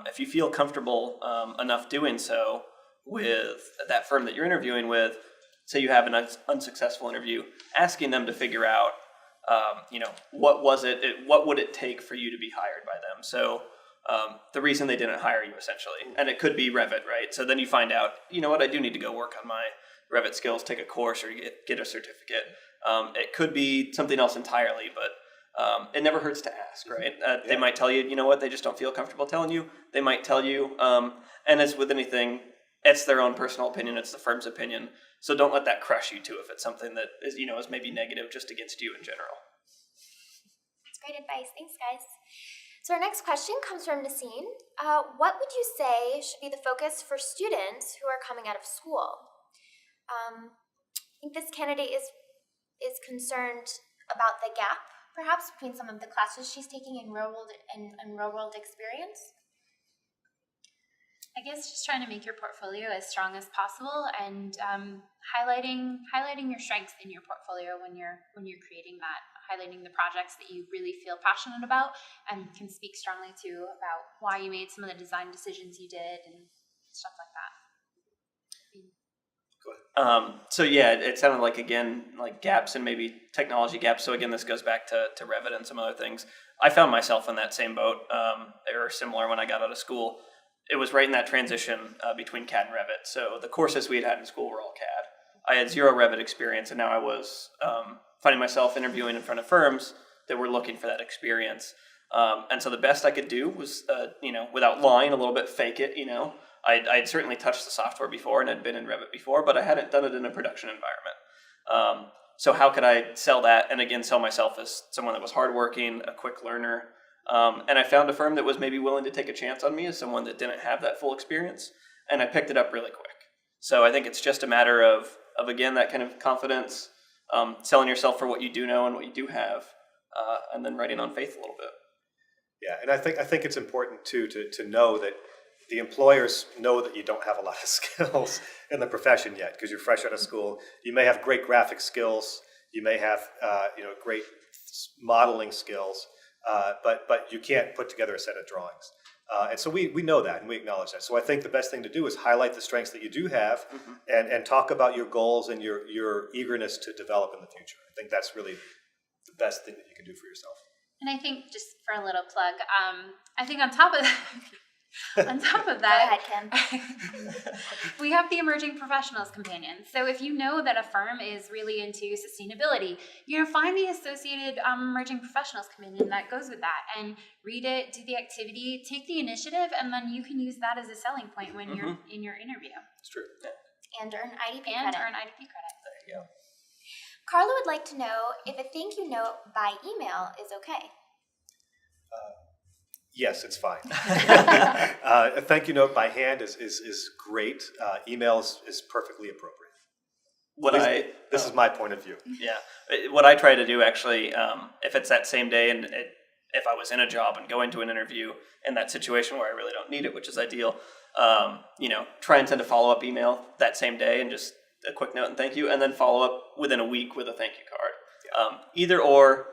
Speaker 3: if you feel comfortable enough doing so with that firm that you're interviewing with, say you have an unsuccessful interview, asking them to figure out, what would it take for you to be hired by them? So the reason they didn't hire you, essentially, and it could be Revit, right? So then you find out, I do need to go work on my Revit skills, take a course, or get a certificate. It could be something else entirely, but it never hurts to ask, right? They might tell you, they just don't feel comfortable telling you. They might tell you, and as with anything, it's their own personal opinion, it's the firm's opinion. So don't let that crush you too if it's something that is, is maybe negative just against you in general.
Speaker 1: That's great advice. Thanks, guys. So our next question comes from Naseen. What would you say should be the focus for students who are coming out of school? I think this candidate is concerned about the gap, perhaps, between some of the classes she's taking in real-world experience.
Speaker 4: I guess just trying to make your portfolio as strong as possible, and highlighting your strengths in your portfolio when you're creating that, highlighting the projects that you really feel passionate about and can speak strongly to about why you made some of the design decisions you did and stuff like that.
Speaker 3: So yeah, it sounded like, again, like gaps and maybe technology gaps. So again, this goes back to Revit and some other things. I found myself in that same boat, or similar, when I got out of school. It was right in that transition between CAD and Revit. So the courses we had in school were all CAD. I had zero Revit experience, and now I was finding myself interviewing in front of firms that were looking for that experience. And so the best I could do was, without lying, a little bit fake it, I'd certainly touched the software before and had been in Revit before, but I hadn't done it in a production environment. So how could I sell that? And again, sell myself as someone that was hardworking, a quick learner. And I found a firm that was maybe willing to take a chance on me as someone that didn't have that full experience. And I picked it up really quick. So I think it's just a matter of again, that kind of confidence, selling yourself for what you do know and what you do have, and then writing on faith a little bit.
Speaker 2: Yeah, and I think it's important too to know that the employers know that you don't have a lot of skills in the profession yet, because you're fresh out of school. You may have great graphic skills, you may have great modeling skills, but you can't put together a set of drawings. And so we know that, and we acknowledge that. So I think the best thing to do is highlight the strengths that you do have, and talk about your goals and your eagerness to develop in the future. I think that's really the best thing that you can do for yourself.
Speaker 4: And I think, just for a little plug, I think on top of that,
Speaker 1: Go ahead, Kim.
Speaker 4: we have the Emerging Professionals Companion. So if you know that a firm is really into sustainability, find the associated Emerging Professionals Companion that goes with that, and read it, do the activity, take the initiative, and then you can use that as a selling point when you're in your interview.
Speaker 2: It's true.
Speaker 1: And earn IDP
Speaker 4: And
Speaker 1: credit.
Speaker 4: earn IDP credit.
Speaker 3: There you go.
Speaker 1: Carla would like to know if a thank you note by email is okay.
Speaker 2: Yes, it's fine. A thank you note by hand is great. Email is perfectly appropriate. This is my point of view.
Speaker 3: Yeah. What I try to do, actually, if it's that same day, and if I was in a job and going to an interview in that situation where I really don't need it, which is ideal, try and send a follow-up email that same day and just a quick note and thank you, and then follow up within a week with a thank you card. Yeah. Either or,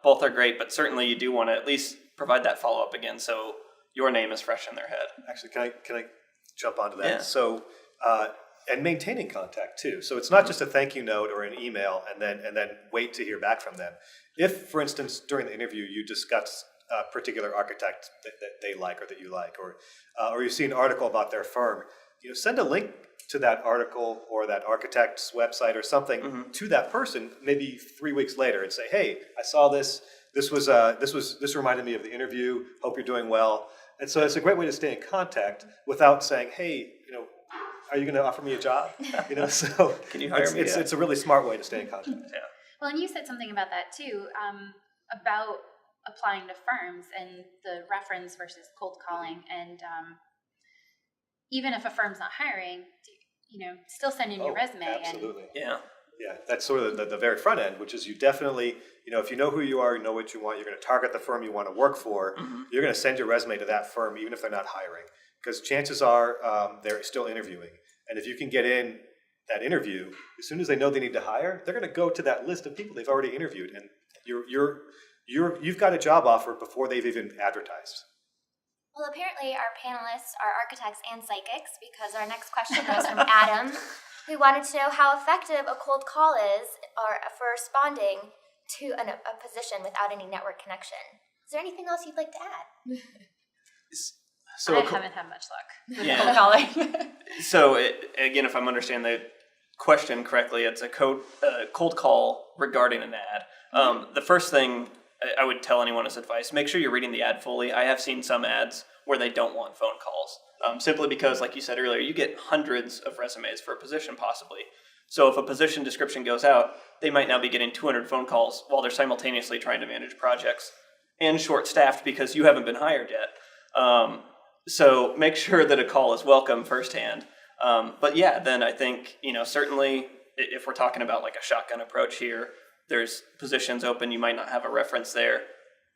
Speaker 3: both are great, but certainly you do want to at least provide that follow-up again so your name is fresh in their head.
Speaker 2: Actually, can I jump onto that?
Speaker 3: Yeah.
Speaker 2: So, and maintaining contact too. So it's not just a thank you note or an email and then wait to hear back from them. If, for instance, during the interview you discuss a particular architect that they like or that you like, or you see an article about their firm, send a link to that article or that architect's website or something to that person maybe 3 weeks later and say, hey, I saw this, this reminded me of the interview. Hope you're doing well. And so it's a great way to stay in contact without saying, hey, are you going to offer me a job? So
Speaker 3: Can you hire me?
Speaker 2: It's a really smart way to stay in contact.
Speaker 3: Yeah.
Speaker 4: Well, and you said something about that too, about applying to firms and the reference versus cold calling. And even if a firm's not hiring, still send in your resume.
Speaker 2: Absolutely.
Speaker 3: Yeah.
Speaker 2: Yeah, that's sort of the very front end, which is you definitely, if you know who you are, you know what you want, you're going to target the firm you want to work for, you're going to send your resume to that firm even if they're not hiring. Because chances are they're still interviewing. And if you can get in that interview, as soon as they know they need to hire, they're going to go to that list of people they've already interviewed. And you've got a job offer before they've even advertised.
Speaker 1: Well, apparently our panelists are architects and psychics, because our next question was from Adam, who wanted to know how effective a cold call is for responding to a position without any network connection. Is there anything else you'd like to add?
Speaker 3: So
Speaker 4: I haven't had much luck with
Speaker 3: Yeah.
Speaker 4: cold calling.
Speaker 3: So again, if I'm understanding the question correctly, it's a cold call regarding an ad. The first thing I would tell anyone as advice, make sure you're reading the ad fully. I have seen some ads where they don't want phone calls, simply because, like you said earlier, you get hundreds of resumes for a position possibly. So if a position description goes out, they might now be getting 200 phone calls while they're simultaneously trying to manage projects and short-staffed because you haven't been hired yet. So make sure that a call is welcome firsthand. But yeah, then I think, certainly if we're talking about like a shotgun approach here, there's positions open, you might not have a reference there.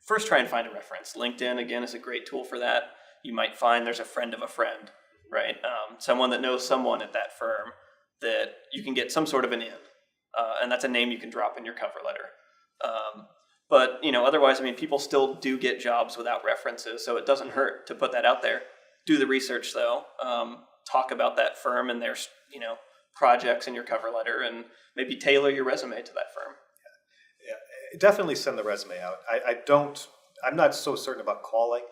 Speaker 3: First, try and find a reference. LinkedIn, again, is a great tool for that. You might find there's a friend of a friend, right? Someone that knows someone at that firm that you can get some sort of an in. And that's a name you can drop in your cover letter. But otherwise, people still do get jobs without references, so it doesn't hurt to put that out there. Do the research, though. Talk about that firm and their, projects in your cover letter, and maybe tailor your resume to that firm.
Speaker 2: Yeah, definitely send the resume out. I'm not so certain about calling.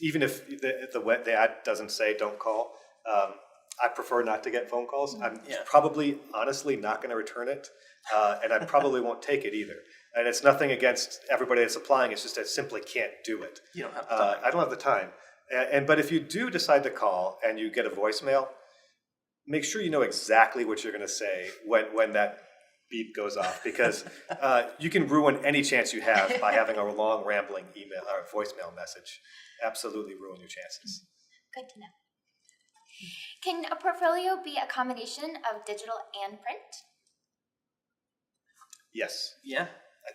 Speaker 2: Even if the ad doesn't say don't call, I prefer not to get phone calls. I'm probably, honestly, not going to return it, and I probably won't take it either. And it's nothing against everybody that's applying. It's just I simply can't do it.
Speaker 3: You don't have the time.
Speaker 2: I don't have the time. But if you do decide to call and you get a voicemail, make sure you know exactly what you're going to say when that beep goes off, because you can ruin any chance you have by having a long, rambling email or voicemail message. Absolutely ruin your chances.
Speaker 1: Good to know. Can a portfolio be a combination of digital and print?
Speaker 2: Yes.
Speaker 3: Yeah.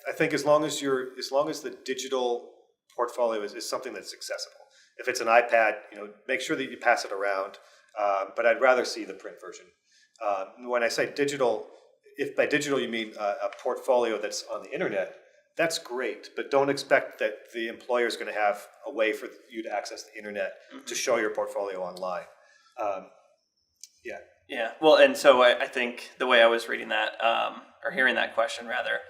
Speaker 2: I think as long as the digital portfolio is something that's accessible. If it's an iPad, make sure that you pass it around. But I'd rather see the print version. When I say digital, if by digital you mean a portfolio that's on the internet, that's great. But don't expect that the employer is going to have a way for you to access the internet to show your portfolio online.
Speaker 3: Yeah. Well, and so I think the way I was reading that, or hearing that question rather,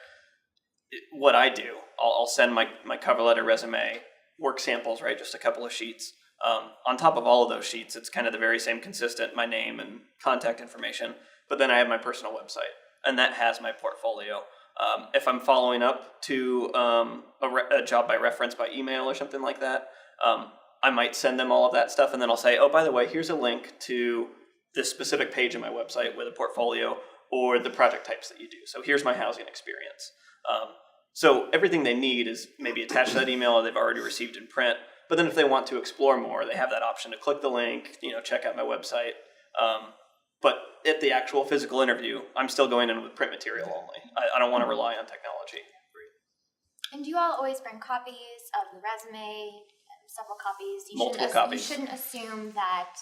Speaker 3: what I do, I'll send my cover letter, resume, work samples, right? Just a couple of sheets. On top of all of those sheets, it's kind of the very same consistent, my name and contact information. But then I have my personal website, and that has my portfolio. If I'm following up to a job by reference by email or something like that, I might send them all of that stuff, and then I'll say, oh, by the way, here's a link to this specific page on my website with a portfolio or the project types that you do. So here's my housing experience. So everything they need is maybe attached to that email or they've already received in print. But then if they want to explore more, they have that option to click the link, check out my website. But at the actual physical interview, I'm still going in with print material only. I don't want to rely on technology.
Speaker 1: And do you all always bring copies of the resume, several copies?
Speaker 3: Multiple copies.
Speaker 1: You shouldn't assume that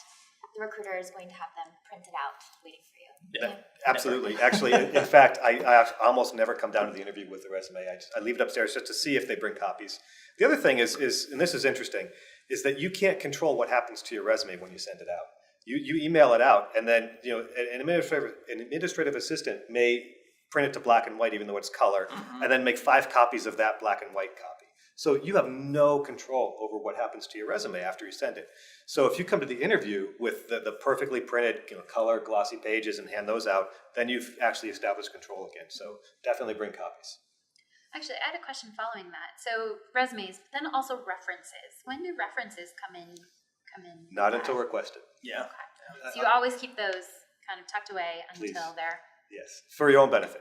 Speaker 1: the recruiter is going to have them printed out waiting for you.
Speaker 3: Yeah.
Speaker 2: Absolutely. Actually, in fact, I almost never come down to the interview with the resume. I leave it upstairs just to see if they bring copies. The other thing is, and this is interesting, is that you can't control what happens to your resume when you send it out. You email it out, and then an administrative assistant may print it to black and white, even though it's color, and then make 5 copies of that black and white copy. So you have no control over what happens to your resume after you send it. So if you come to the interview with the perfectly printed, color, glossy pages and hand those out, then you've actually established control again. So definitely bring copies.
Speaker 4: Actually, I had a question following that. So resumes, but then also references. When do references come in?
Speaker 2: Not until requested.
Speaker 3: Yeah.
Speaker 4: Okay. So you always keep those kind of tucked away until
Speaker 2: Please.
Speaker 4: they're.
Speaker 2: Yes, for your own benefit.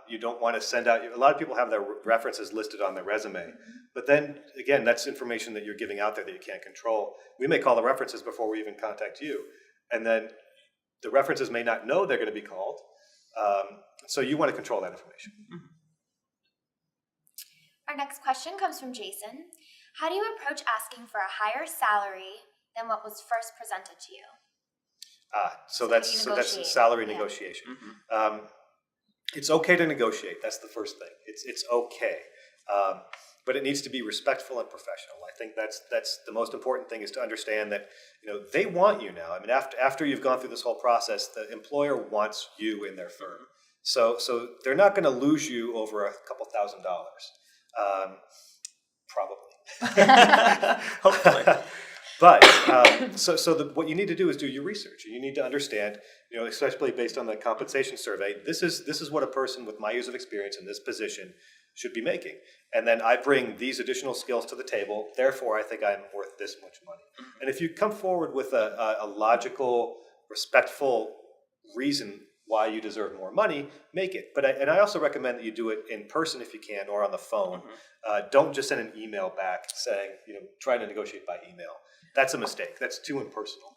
Speaker 2: You don't want to send out, a lot of people have their references listed on their resume, but then, again, that's information that you're giving out there that you can't control. We may call the references before we even contact you, and then the references may not know they're going to be called, so you want to control that information.
Speaker 1: Our next question comes from Jason. How do you approach asking for a higher salary than what was first presented to you?
Speaker 2: So
Speaker 1: So
Speaker 2: that's
Speaker 1: you
Speaker 2: so that's
Speaker 1: negotiate.
Speaker 2: salary
Speaker 1: Yeah.
Speaker 2: negotiation. It's okay to negotiate. That's the first thing. It's okay, but it needs to be respectful and professional. I think that's the most important thing, is to understand that they want you now. I mean, after you've gone through this whole process, the employer wants you in their firm. So they're not going to lose you over a couple $1,000s, probably.
Speaker 3: Hopefully.
Speaker 2: But what you need to do is do your research. You need to understand, especially based on the compensation survey, this is what a person with my years of experience in this position should be making. And then I bring these additional skills to the table. Therefore, I think I'm worth this much money. And if you come forward with a logical, respectful reason why you deserve more money, make it. But I also recommend that you do it in person if you can, or on the phone. Don't just send an email back saying, try to negotiate by email. That's a mistake. That's too impersonal.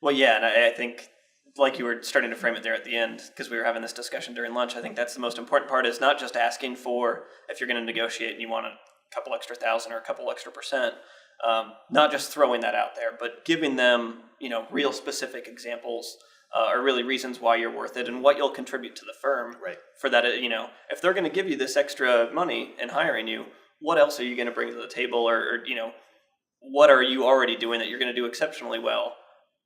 Speaker 3: Well, yeah, and I think, like you were starting to frame it there at the end, because we were having this discussion during lunch, I think that's the most important part, is not just asking for, if you're going to negotiate and you want a couple extra thousand or a couple extra percent, not just throwing that out there, but giving them, real specific examples or really reasons why you're worth it and what you'll contribute to the firm.
Speaker 2: Right.
Speaker 3: For that, if they're going to give you this extra money in hiring you, what else are you going to bring to the table, or what are you already doing that you're going to do exceptionally well,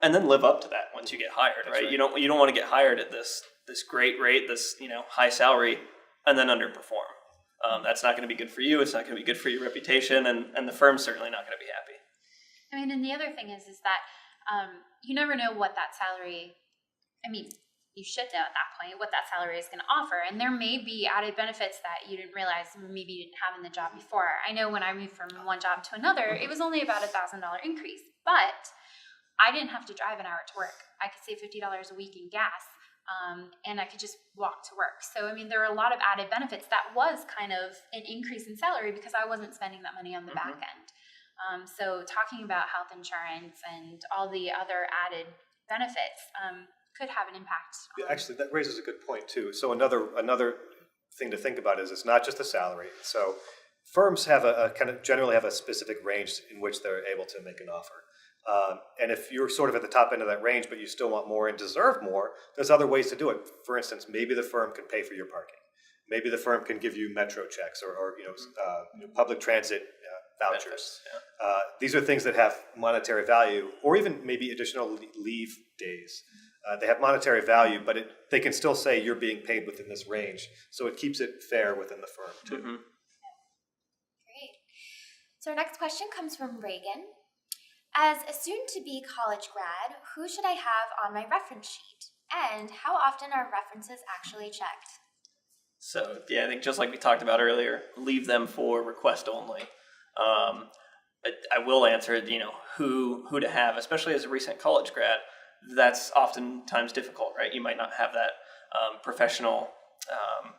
Speaker 3: and then live up to that once you get hired, right? You don't want to get hired at this great rate, this high salary, and then underperform. That's not going to be good for you. It's not going to be good for your reputation, and the firm's certainly not going to be happy.
Speaker 4: I mean, and the other thing is that you never know what that salary. I mean, you should know at that point what that salary is going to offer, and there may be added benefits that you didn't realize maybe you didn't have in the job before. I know when I moved from one job to another, it was only about $1,000 increase, but I didn't have to drive an hour to work. I could save $50 a week in gas, and I could just walk to work. So, I mean, there are a lot of added benefits. That was kind of an increase in salary because I wasn't spending that money on the back end. So talking about health insurance and all the other added benefits could have an impact.
Speaker 2: Actually, that raises a good point too. So another thing to think about is it's not just the salary. So firms have generally have a specific range in which they're able to make an offer. And if you're sort of at the top end of that range, but you still want more and deserve more, there's other ways to do it. For instance, maybe the firm can pay for your parking. Maybe the firm can give you metro checks or public transit vouchers.
Speaker 3: Yeah.
Speaker 2: These are things that have monetary value, or even maybe additional leave days. They have monetary value, but they can still say you're being paid within this range, so it keeps it fair within the firm too.
Speaker 1: Great. So our next question comes from Reagan. As a soon-to-be college grad, who should I have on my reference sheet? And how often are references actually checked?
Speaker 3: So, yeah, I think just like we talked about earlier, leave them for request only. I will answer, who to have, especially as a recent college grad. That's oftentimes difficult, right? You might not have that professional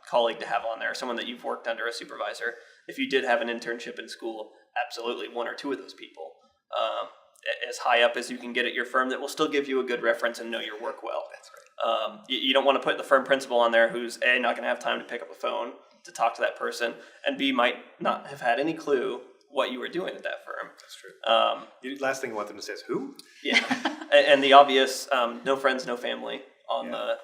Speaker 3: colleague to have on there, someone that you've worked under, a supervisor. If you did have an internship in school, absolutely one or two of those people. As high up as you can get at your firm that will still give you a good reference and know your work well.
Speaker 2: That's right.
Speaker 3: You don't want to put the firm principal on there who's A, not going to have time to pick up a phone to talk to that person, and B, might not have had any clue what you were doing at that firm.
Speaker 2: That's true. Last thing you want them to say is who?
Speaker 3: Yeah. And the obvious, no friends, no family on the,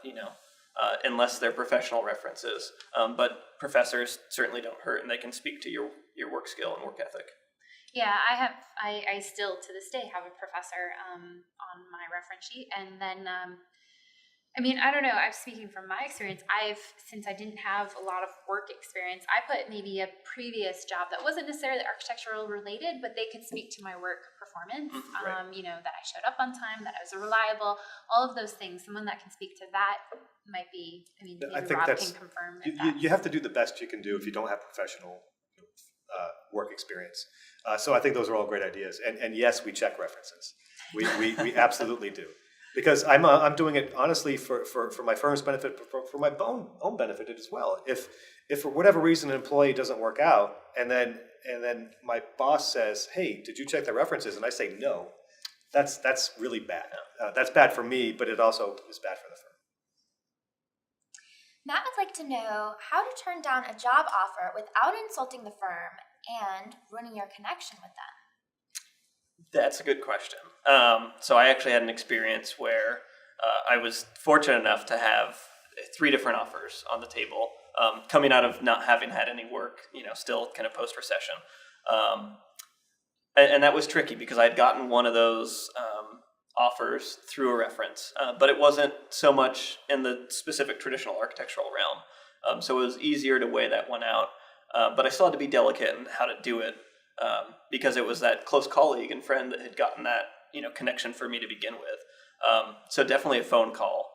Speaker 3: unless they're professional references. But professors certainly don't hurt, and they can speak to your work skill and work ethic.
Speaker 4: Yeah, I still to this day have a professor on my reference sheet, and then I mean, I don't know. I'm speaking from my experience. Since I didn't have a lot of work experience, I put maybe a previous job that wasn't necessarily architectural related, but they could speak to my work performance.
Speaker 2: Right.
Speaker 4: That I showed up on time, that I was reliable, all of those things. Someone that can speak to that might be, maybe
Speaker 2: I think
Speaker 4: Rob
Speaker 2: that's,
Speaker 4: can confirm
Speaker 2: you have to do the best you can do if you don't have professional work experience. So I think those are all great ideas. And yes, we check references. We absolutely do. Because I'm doing it honestly for my firm's benefit, for my own benefit as well. If for whatever reason an employee doesn't work out, and then my boss says, "Hey, did you check the references?" and I say no, that's really bad. That's bad for me, but it also is bad for the firm.
Speaker 1: Matt would like to know how to turn down a job offer without insulting the firm and ruining your connection with them.
Speaker 3: That's a good question. So I actually had an experience where I was fortunate enough to have 3 different offers on the table, coming out of not having had any work, still kind of post-recession. And that was tricky because I had gotten one of those offers through a reference, but it wasn't so much in the specific traditional architectural realm. So it was easier to weigh that one out. But I still had to be delicate in how to do it. Because it was that close colleague and friend that had gotten that connection for me to begin with. So definitely a phone call,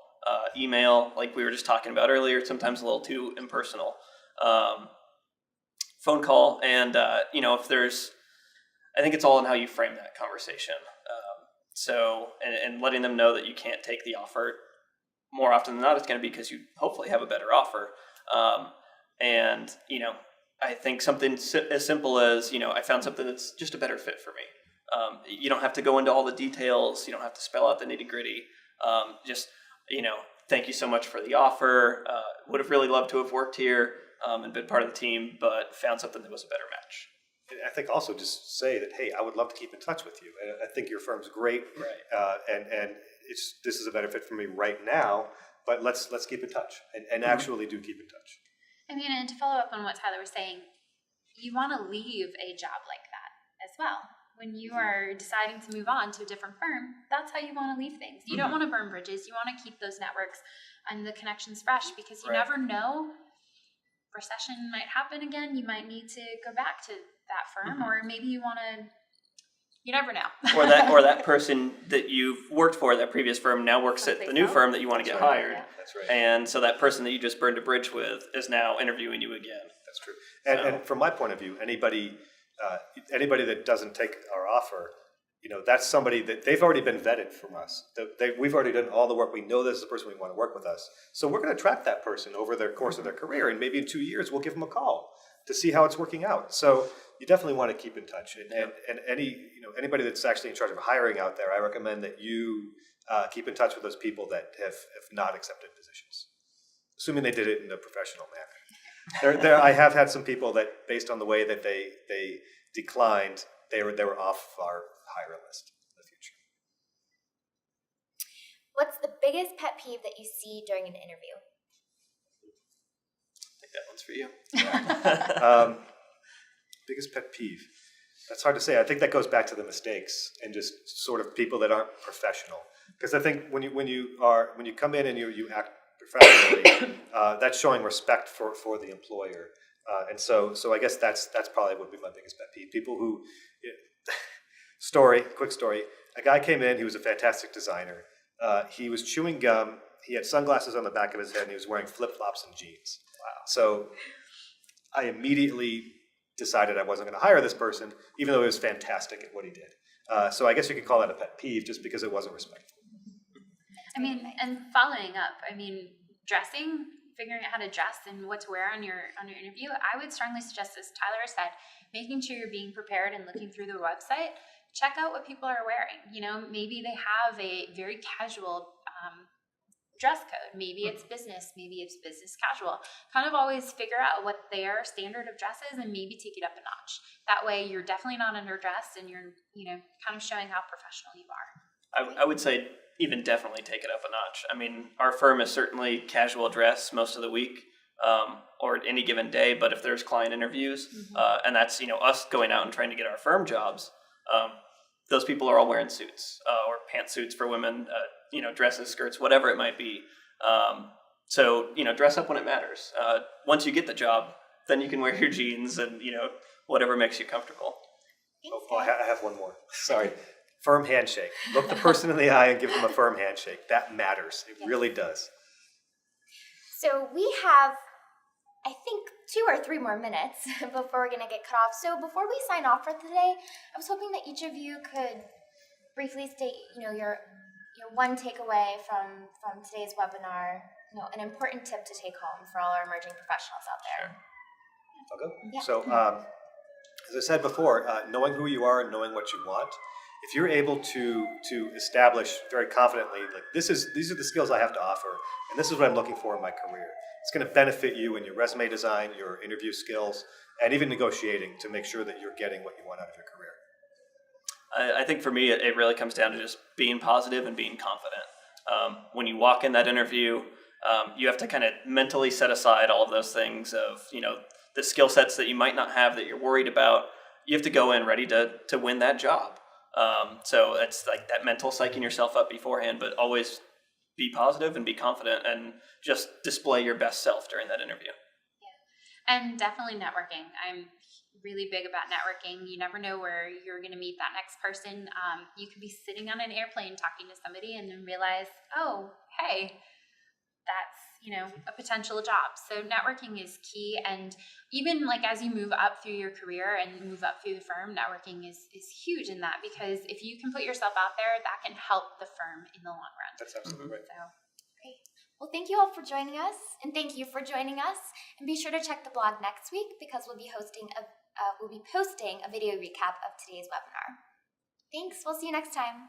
Speaker 3: email, like we were just talking about earlier, sometimes a little too impersonal. Phone call, and if there's, I think it's all in how you frame that conversation. And letting them know that you can't take the offer. More often than not, it's going to be because you hopefully have a better offer. I think something as simple as, I found something that's just a better fit for me. You don't have to go into all the details. You don't have to spell out the nitty gritty. Thank you so much for the offer. Would have really loved to have worked here and been part of the team, but found something that was a better match.
Speaker 2: I think also just say that, hey, I would love to keep in touch with you. And I think your firm's great,
Speaker 3: Right.
Speaker 2: And this is a benefit for me right now. But let's keep in touch and actually do keep in touch.
Speaker 4: I mean, and to follow up on what Tyler was saying, you want to leave a job like that as well. When you are deciding to move on to a different firm, that's how you want to leave things. You don't want to burn bridges. You want to keep those networks and the connections fresh because you
Speaker 3: Right.
Speaker 4: never know. Recession might happen again. You might need to go back to that firm, or maybe you want to. You never know.
Speaker 3: or that person that you've worked for, that previous firm, now works at the new firm that you want to get hired.
Speaker 4: Yeah.
Speaker 2: That's right.
Speaker 3: And so that person that you just burned a bridge with is now interviewing you again.
Speaker 2: That's true. And from my point of view, anybody that doesn't take our offer, that's somebody that they've already been vetted from us. We've already done all the work. We know this is the person we want to work with us. So we're going to track that person over the course of their career, and maybe in 2 years we'll give them a call to see how it's working out. So you definitely want to keep in touch. And anybody that's actually in charge of hiring out there, I recommend that you keep in touch with those people that have not accepted positions, assuming they did it in a professional manner. I have had some people that, based on the way that they declined, they were off our hire list in the future.
Speaker 1: What's the biggest pet peeve that you see during an interview?
Speaker 3: I think that one's for you.
Speaker 2: Biggest pet peeve. That's hard to say. I think that goes back to the mistakes and just sort of people that aren't professional. Because I think when you come in and you act professionally, that's showing respect for the employer. And so I guess that's probably would be my biggest pet peeve. People who, quick story. A guy came in. He was a fantastic designer. He was chewing gum. He had sunglasses on the back of his head, and he was wearing flip-flops and jeans. Wow. So I immediately decided I wasn't going to hire this person, even though he was fantastic at what he did. So I guess you could call that a pet peeve, just because it wasn't respectful.
Speaker 4: I mean, and following up, dressing, figuring out how to dress and what to wear on your interview, I would strongly suggest, as Tyler said, making sure you're being prepared and looking through the website. Check out what people are wearing. Maybe they have a very casual dress code. Maybe it's business, maybe it's business casual. Kind of always figure out what their standard of dress is and maybe take it up a notch. That way you're definitely not underdressed and you're, kind of showing how professional you are.
Speaker 3: I would say even definitely take it up a notch. Our firm is certainly casual dress most of the week, or any given day, but if there's client interviews, and that's, us going out and trying to get our firm jobs, those people are all wearing suits, or pantsuits for women, dresses, skirts, whatever it might be. So, dress up when it matters. Once you get the job, then you can wear your jeans and, whatever makes you comfortable.
Speaker 1: Thanks,
Speaker 2: Oh, I
Speaker 1: guys.
Speaker 2: I have one more. Sorry. Firm handshake. Look the person in the eye and give them a firm handshake. That matters. It really does.
Speaker 1: So we have, I think, 2 or 3 more minutes before we're going to get cut off. So before we sign off for today, I was hoping that each of you could briefly state, your one takeaway from today's webinar, an important tip to take home for all our emerging professionals out there.
Speaker 2: I'll go.
Speaker 1: Yeah.
Speaker 2: So, as I said before, knowing who you are and knowing what you want, if you're able to establish very confidently, like these are the skills I have to offer, and this is what I'm looking for in my career, it's going to benefit you in your resume design, your interview skills, and even negotiating to make sure that you're getting what you want out of your career.
Speaker 3: I think for me, it really comes down to just being positive and being confident. When you walk in that interview, you have to kind of mentally set aside all of those things of, the skill sets that you might not have that you're worried about. You have to go in ready to win that job. So it's like that mental psyching yourself up beforehand, but always be positive and be confident and just display your best self during that interview.
Speaker 4: And definitely networking. I'm really big about networking. You never know where you're going to meet that next person. You could be sitting on an airplane talking to somebody and then realize, oh, hey, that's, a potential job. So networking is key. And even like as you move up through your career and move up through the firm, networking is huge in that, because if you can put yourself out there, that can help the firm in the long run.
Speaker 2: That's absolutely right.
Speaker 4: So
Speaker 1: Great. Well, thank you all for joining us, and thank you for joining us. And be sure to check the blog next week because we'll be posting a video recap of today's webinar. Thanks. We'll see you next time.